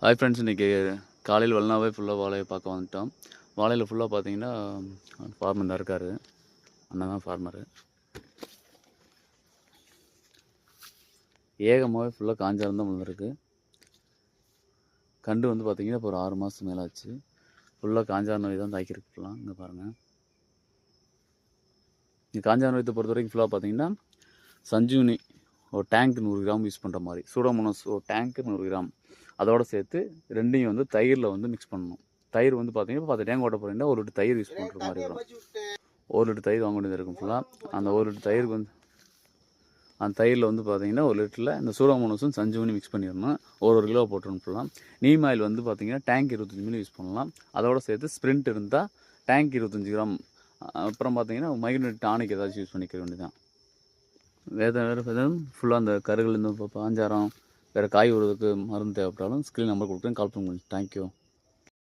Hi friends, இன்றைக்கி காலையில் வெள்ளனாவே ஃபுல்லாக வாழையை பார்க்க வந்துட்டோம். வாழையில் ஃபுல்லாக பார்த்தீங்கன்னா ஃபார்மர் தான் இருக்கார். அண்ணன் தான் ஃபார்மரு. ஏகமாகவே ஃபுல்லாக காஞ்சாரம் தான் விழுந்துருக்கு. கண்டு வந்து பார்த்திங்கன்னா இப்போ ஒரு 6 மாதம் மேலே ஆச்சு. ஃபுல்லாக காஞ்சார நோய் தான் தாக்கியிருக்கு. ஃபுல்லாக இங்கே பாருங்கள். இந்த காஞ்சார நோயத்தை பொறுத்த வரைக்கும் ஃபுல்லாக பார்த்தீங்கன்னா சஞ்சீவனி ஒரு டேங்க் 100 கிராம் யூஸ் பண்ணுற மாதிரி, சூடோமோனாஸ் ஒரு டேங்க்கு 100 கிராம், அதோடு சேர்த்து ரெண்டையும் வந்து தயிரில் வந்து மிக்ஸ் பண்ணணும். தயிர் வந்து பார்த்தீங்கன்னா 10 டேங்க் ஓட்ட போகிறீங்கன்னா 1 லிட்டர் தயிர் யூஸ் பண்ணுற மாதிரி வரும். 1 லிட்டர் தயிர் வாங்க வேண்டியது இருக்கும். ஃபுல்லாக அந்த 1 லிட்டர் தயிருக்கு வந்து அந்த தயிரில் வந்து பார்த்தீங்கன்னா 1 லிட்டரில் இந்த சூடோமோனாஸும் சஞ்சீவனி மிக்ஸ் பண்ணிடணும். ஒரு கிலோ போட்டுருணும். ஃபுல்லாக நீம் ஆயில் வந்து பார்த்தீங்கன்னா டேங்க் 25 மில்லி யூஸ் பண்ணலாம். அதோடு சேர்த்து ஸ்ப்ரிண்ட் இருந்தால் டேங்க் 25 கிராம். அப்புறம் பார்த்தீங்கன்னா மைக்ரோனேட் டானிக் ஏதாச்சும் யூஸ் பண்ணிக்க வேண்டியதான். வேறு ஃபுல்லாக அந்த கருகள் இந்த பாஞ்சாரம் வேறு காய் விடுறதுக்கு மருந்து தேவைப்பட்டாலும் ஸ்க்ரீன் நம்பர் கொடுக்குறேன், கால் பண்ணுங்க. தேங்க்யூ.